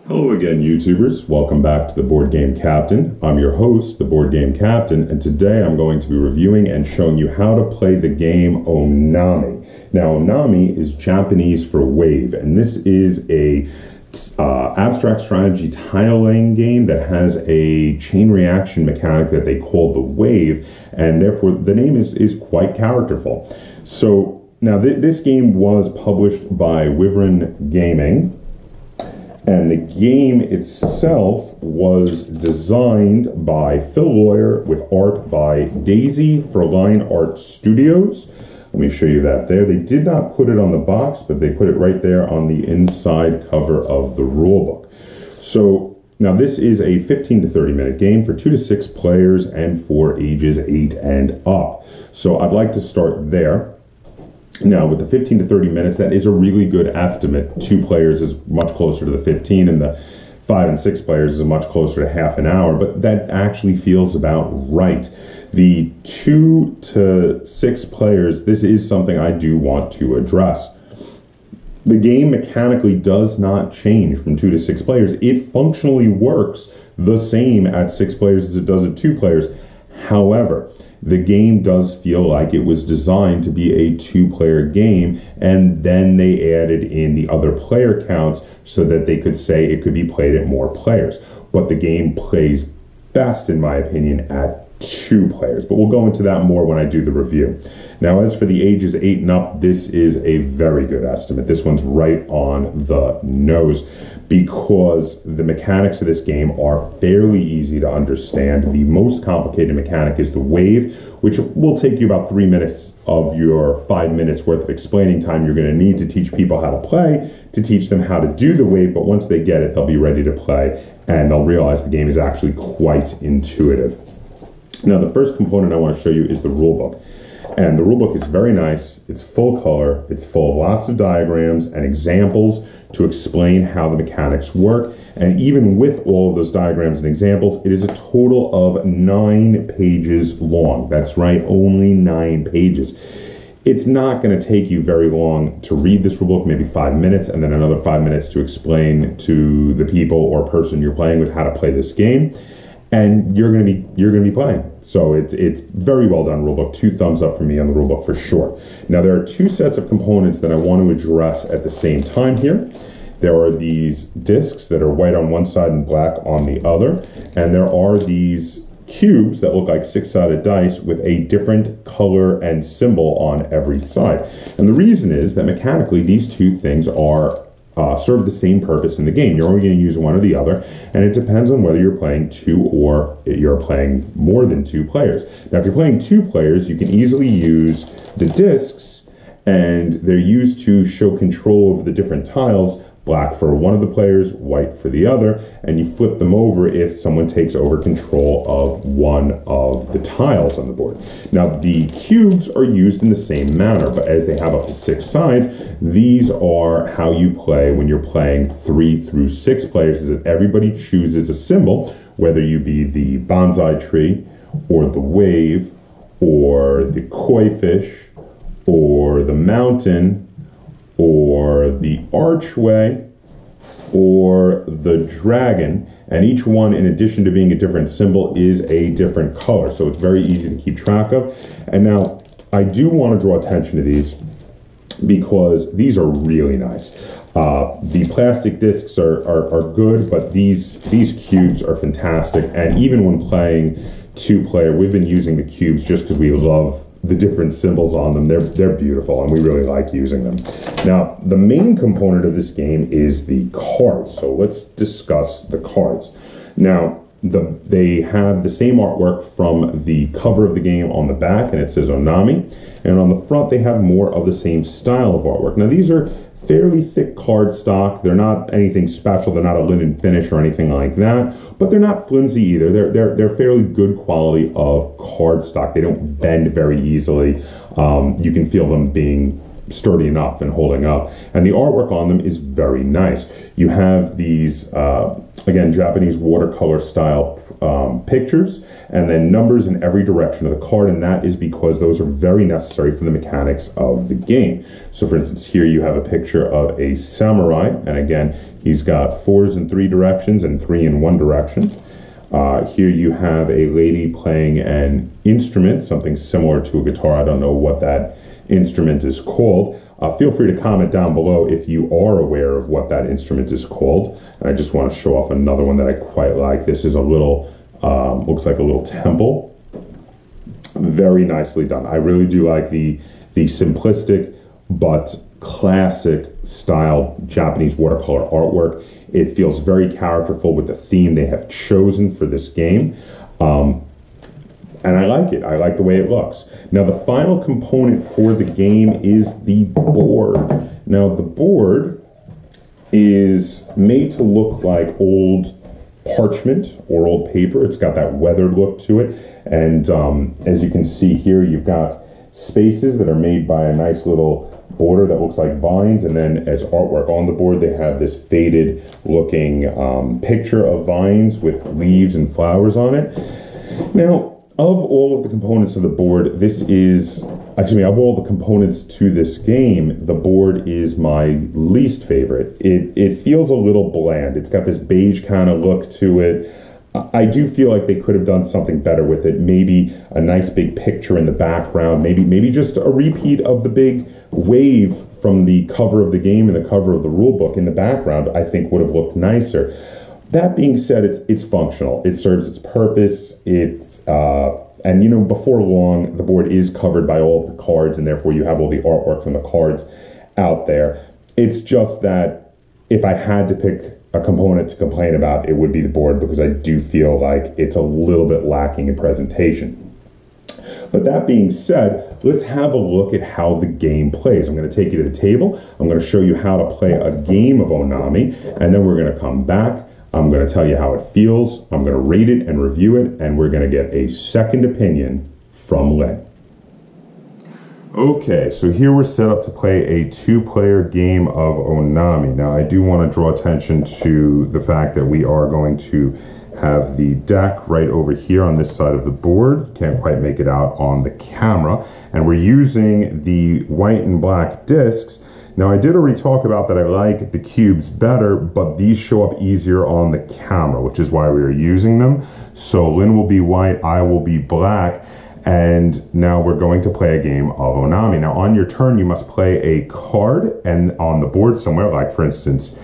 Hello again, YouTubers. Welcome back to the Board Game Captain. I'm your host, the Board Game Captain, and today I'm going to be reviewing and showing you how to play the game Onami. Now, Onami is Japanese for wave, and this is a abstract strategy tile-laying game that has a chain reaction mechanic that they call the wave, and therefore the name is quite characterful. So now this game was published by Wyvern Gaming. And the game itself was designed by Phil Lawyer with art by Daisy for Line Art Studios. Let me show you that there. They did not put it on the box, but they put it right there on the inside cover of the rulebook. So now this is a 15 to 30 minute game for 2 to 6 players and for ages 8 and up. So I'd like to start there. Now, with the 15 to 30 minutes, that is a really good estimate. 2 players is much closer to the 15, and the 5 and 6 players is much closer to half an hour, but that actually feels about right. The 2 to 6 players, this is something I do want to address. The game mechanically does not change from 2 to 6 players. It functionally works the same at 6 players as it does at 2 players. However, the game does feel like it was designed to be a 2-player game, and then they added in the other player counts so that they could say it could be played at more players. But the game plays best, in my opinion, at 2 players. But we'll go into that more when I do the review. Now, as for the ages 8 and up, this is a very good estimate. This one's right on the nose, because the mechanics of this game are fairly easy to understand. The most complicated mechanic is the wave, which will take you about 3 minutes of your 5 minutes worth of explaining time you're going to need to teach people how to play, to teach them how to do the wave. But once they get it, they'll be ready to play, and they'll realize the game is actually quite intuitive. Now, the first component I want to show you is the rulebook. And the rulebook is very nice. It's full color. It's full of lots of diagrams and examples to explain how the mechanics work. And even with all of those diagrams and examples, it is a total of 9 pages long. That's right, only 9 pages. It's not going to take you very long to read this rulebook, maybe 5 minutes, and then another 5 minutes to explain to the people or person you're playing with how to play this game. And you're gonna be playing. So it's very well done rulebook. 2 thumbs up for me on the rulebook for sure. Now, there are 2 sets of components that I want to address at the same time here. There are these discs that are white on one side and black on the other, and there are these cubes that look like 6-sided dice with a different color and symbol on every side. And the reason is that mechanically these 2 things are serve the same purpose in the game. You're only going to use one or the other, and it depends on whether you're playing 2 or you're playing more than 2 players. Now, if you're playing 2 players, you can easily use the discs, and they're used to show control over the different tiles. Black for one of the players, white for the other, and you flip them over if someone takes over control of one of the tiles on the board. Now, the cubes are used in the same manner, but as they have up to 6 sides, these are how you play when you're playing 3 through 6 players, is that everybody chooses a symbol, whether you be the bonsai tree, or the wave, or the koi fish, or the mountain, or the archway, or the dragon, and each one, in addition to being a different symbol, is a different color, so it's very easy to keep track of. And now, I do want to draw attention to these because these are really nice. The plastic discs are good, but these cubes are fantastic, and even when playing 2-player, we've been using the cubes just because we love the different symbols on them. They're beautiful, and we really like using them. Now, the main component of this game is the cards, so let's discuss the cards. Now, they have the same artwork from the cover of the game on the back, and it says Onami, and on the front they have more of the same style of artwork. Now, these are fairly thick cardstock. They're not anything special. They're not a linen finish or anything like that, but they're not flimsy either. They're fairly good quality of cardstock. They don't bend very easily. You can feel them being sturdy enough and holding up. And the artwork on them is very nice. You have these, again, Japanese watercolor style pictures, and then numbers in every direction of the card, and that is because those are very necessary for the mechanics of the game. So for instance, here you have a picture of a samurai, and again, he's got 4s in 3 directions and 3 in 1 direction. Here you have a lady playing an instrument, something similar to a guitar. I don't know what that instrument is called. Feel free to comment down below if you are aware of what that instrument is called. And I just want to show off another one that I quite like. This is a little, looks like a little temple. Very nicely done. I really do like the simplistic but classic style Japanese watercolor artwork. It feels very characterful with the theme they have chosen for this game. And I like it. I like the way it looks. Now, the final component for the game is the board. Now, the board is made to look like old parchment or old paper. It's got that weathered look to it. And as you can see here, you've got spaces that are made by a nice little border that looks like vines, and then as artwork on the board they have this faded looking picture of vines with leaves and flowers on it. Now, of all of the components of the board, this is actually, of all the components to this game, the board is my least favorite. It feels a little bland. It's got this beige kind of look to it. I do feel like they could have done something better with it. Maybe a nice big picture in the background. Maybe just a repeat of the big wave from the cover of the game and the cover of the rule book in the background, I think would have looked nicer. That being said, it's functional. It serves its purpose. And you know, before long, the board is covered by all of the cards, and therefore you have all the artwork from the cards out there. It's just that if I had to pick a component to complain about, it would be the board, because I do feel like it's a little bit lacking in presentation. But that being said, let's have a look at how the game plays. I'm going to take you to the table. I'm going to show you how to play a game of Onami, and then we're going to come back. I'm going to tell you how it feels. I'm going to rate it and review it, and we're going to get a second opinion from Lynn. Okay, so here we're set up to play a 2-player game of Onami. Now, I do want to draw attention to the fact that we are going to have the deck right over here on this side of the board. Can't quite make it out on the camera. And we're using the white and black discs. Now, I did already talk about that I like the cubes better, but these show up easier on the camera, which is why we are using them. So Lynn will be white, I will be black. And now we're going to play a game of Onami. Now, on your turn, you must play a card and on the board somewhere, like for instance,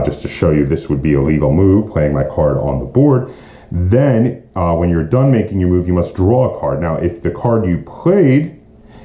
just to show you, this would be a legal move, playing my card on the board. Then, when you're done making your move, you must draw a card. Now, if the card you played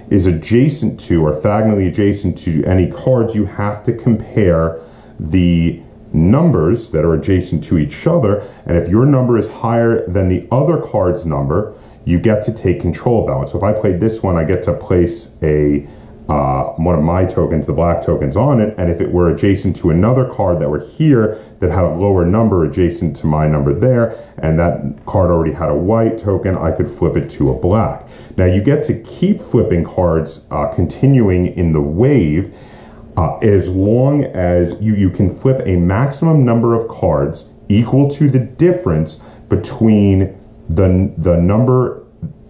is adjacent to or diagonally adjacent to any cards, you have to compare the numbers that are adjacent to each other. And if your number is higher than the other card's number, you get to take control of that one. So if I played this one, I get to place a one of my tokens, the black tokens, on it, and if it were adjacent to another card that were here that had a lower number adjacent to my number there, and that card already had a white token, I could flip it to a black. Now you get to keep flipping cards continuing in the wave as long as you can flip a maximum number of cards equal to the difference between the number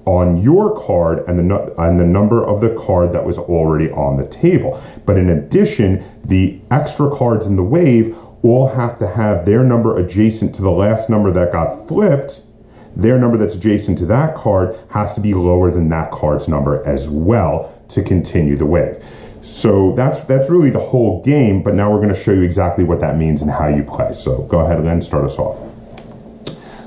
on your card and the number of the card that was already on the table. But in addition, the extra cards in the wave all have to have their number adjacent to the last number that got flipped. Their number that's adjacent to that card has to be lower than that card's number as well to continue the wave. So that's really the whole game, but now we're going to show you exactly what that means and how you play. So go ahead, Lynn, start us off.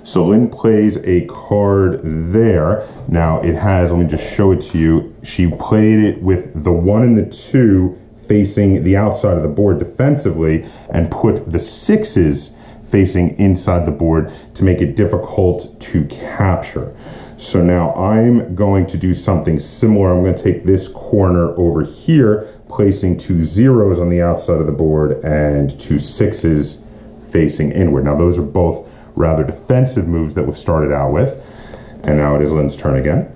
So Lynn plays a card there. Now it has, let me just show it to you. She played it with the 1 and the 2 facing the outside of the board defensively and put the 6s facing inside the board to make it difficult to capture. So now I'm going to do something similar. I'm going to take this corner over here, placing 2 0s on the outside of the board and 2 6s facing inward. Now those are both rather defensive moves that we've started out with. And now it is Lynn's turn again.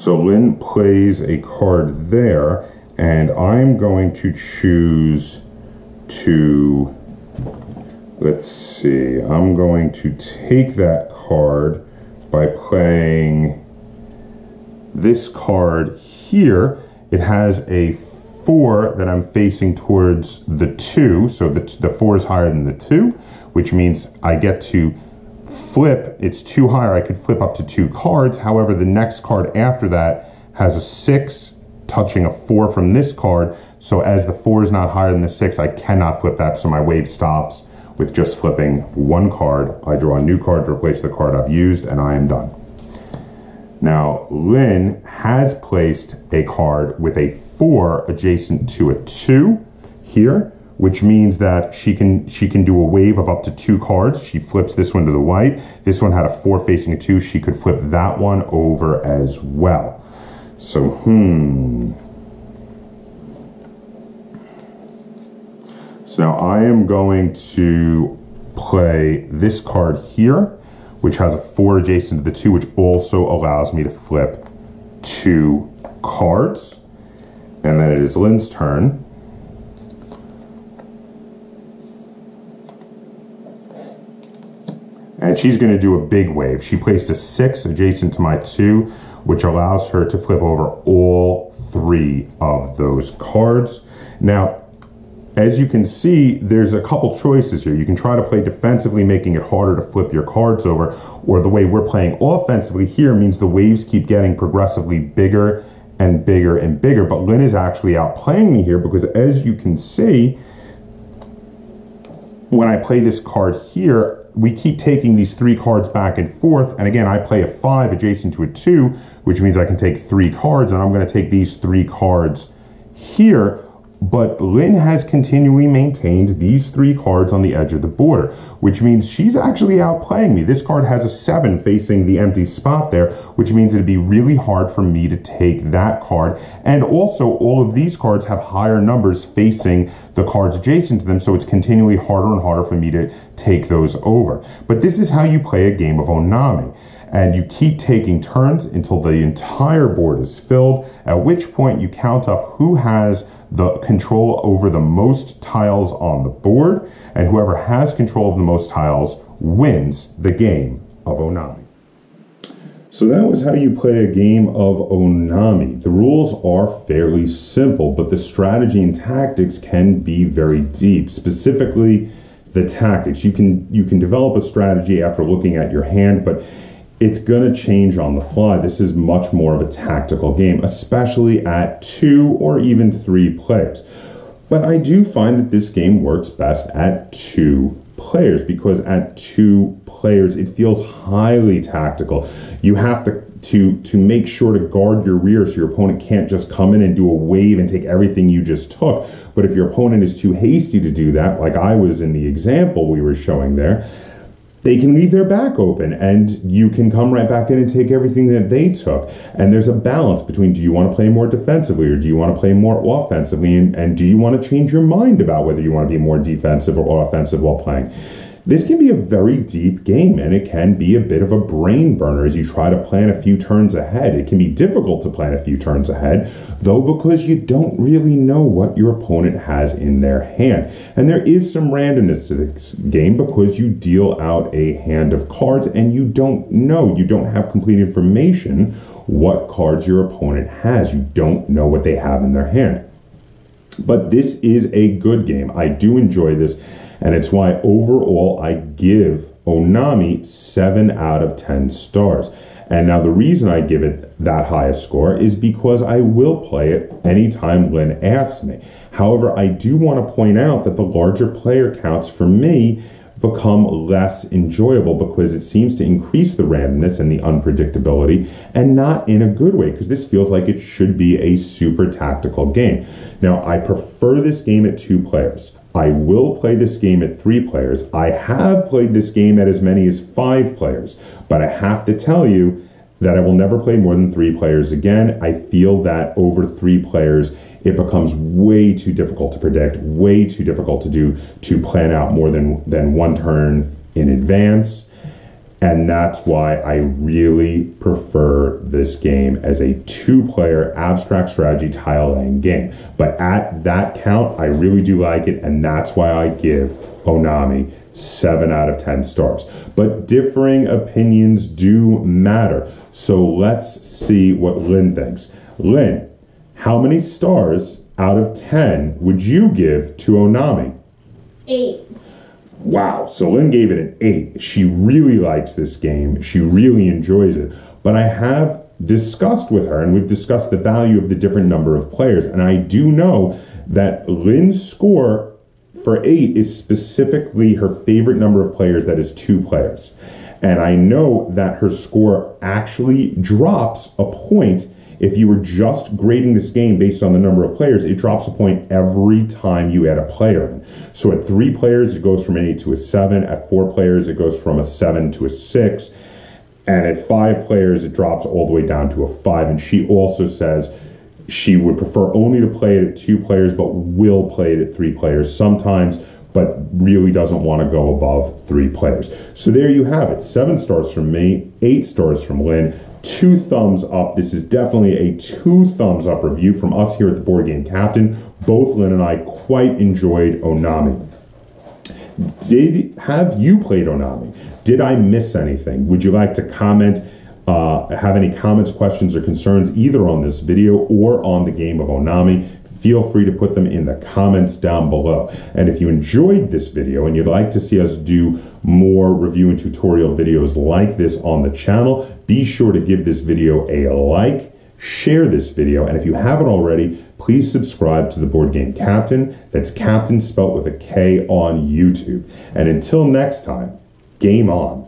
So Lynn plays a card there, and I'm going to choose to, let's see, I'm going to take that card by playing this card here. It has a 4 that I'm facing towards the 2, so the 4 is higher than the 2, which means I get to flip. It's 2 higher. I could flip up to 2 cards. However, the next card after that has a 6 touching a 4 from this card, so as the 4 is not higher than the 6, I cannot flip that, so my wave stops with just flipping 1 card. I draw a new card to replace the card I've used, and I am done. Now, Lynn has placed a card with a 4 adjacent to a 2 here, which means that she can do a wave of up to 2 cards. She flips this one to the white. This one had a 4 facing a 2. She could flip that one over as well. So, So now I am going to play this card here, which has a 4 adjacent to the 2, which also allows me to flip 2 cards. And then it is Lynn's turn. And she's going to do a big wave. She placed a 6 adjacent to my 2, which allows her to flip over all 3 of those cards. Now, as you can see, there's a couple choices here. You can try to play defensively, making it harder to flip your cards over, or the way we're playing offensively here means the waves keep getting progressively bigger and bigger and bigger. But Lynn is actually outplaying me here because, as you can see, when I play this card here, we keep taking these 3 cards back and forth, and again, I play a 5 adjacent to a 2, which means I can take 3 cards, and I'm going to take these 3 cards here. But Lynn has continually maintained these 3 cards on the edge of the border, which means she's actually outplaying me. This card has a 7 facing the empty spot there, which means it'd be really hard for me to take that card. And also, all of these cards have higher numbers facing the cards adjacent to them, so it's continually harder and harder for me to take those over. But this is how you play a game of Onami. And you keep taking turns until the entire board is filled, at which point you count up who has the control over the most tiles on the board, and whoever has control of the most tiles wins the game of Onami. So that was how you play a game of Onami. The rules are fairly simple, but the strategy and tactics can be very deep. Specifically, the tactics. You can develop a strategy after looking at your hand, but it's going to change on the fly. This is much more of a tactical game, especially at 2 or even 3 players. But I do find that this game works best at 2 players, because at 2 players it feels highly tactical. You have to make sure to guard your rear so your opponent can't just come in and do a wave and take everything you just took. But if your opponent is too hasty to do that, like I was in the example we were showing there, they can leave their back open and you can come right back in and take everything that they took. And there's a balance between, do you want to play more defensively or do you want to play more offensively? And do you want to change your mind about whether you want to be more defensive or offensive while playing? This can be a very deep game, and it can be a bit of a brain burner as you try to plan a few turns ahead. It can be difficult to plan a few turns ahead, though, because you don't really know what your opponent has in their hand. And there is some randomness to this game because you deal out a hand of cards and you don't have complete information what cards your opponent has. You don't know what they have in their hand. But this is a good game. I do enjoy this. And it's why overall I give Onami 7 out of 10 stars. And now the reason I give it that high a score is because I will play it anytime Lynn asks me. However, I do want to point out that the larger player counts for me become less enjoyable because it seems to increase the randomness and the unpredictability, and not in a good way, because this feels like it should be a super tactical game. Now, I prefer this game at 2 players. I will play this game at 3 players. I have played this game at as many as 5 players, but I have to tell you that I will never play more than 3 players again. I feel that over 3 players, it becomes way too difficult to predict, way too difficult to plan out more than 1 turn in advance. And that's why I really prefer this game as a 2-player abstract strategy tile laying game. But at that count, I really do like it, and that's why I give Onami 7 out of 10 stars. But differing opinions do matter. So let's see what Lynn thinks. Lynn, how many stars out of 10 would you give to Onami? 8. Wow, so Lynn gave it an 8. She really likes this game. She really enjoys it. But I have discussed with her, and we've discussed the value of the different number of players, and I do know that Lynn's score for 8 is specifically her favorite number of players, that is 2 players. And I know that her score actually drops a point. If you were just grading this game based on the number of players, it drops a point every time you add a player in. So at 3 players, it goes from an 8 to a 7. At 4 players, it goes from a 7 to a 6. And at 5 players, it drops all the way down to a 5. And she also says she would prefer only to play it at 2 players, but will play it at 3 players sometimes, but really doesn't want to go above 3 players. So there you have it. 7 stars from me, 8 stars from Lynn. 2 thumbs up. This is definitely a 2 thumbs up review from us here at the Board Game Captain. Both Lynn and I quite enjoyed Onami. Have you played Onami? Did I miss anything? Would you like to comment, have any comments, questions, or concerns either on this video or on the game of Onami? Feel free to put them in the comments down below. And if you enjoyed this video and you'd like to see us do more review and tutorial videos like this on the channel, be sure to give this video a like, share this video, and if you haven't already, please subscribe to the Board Game Captain. That's Captain spelt with a K on YouTube. And until next time, game on.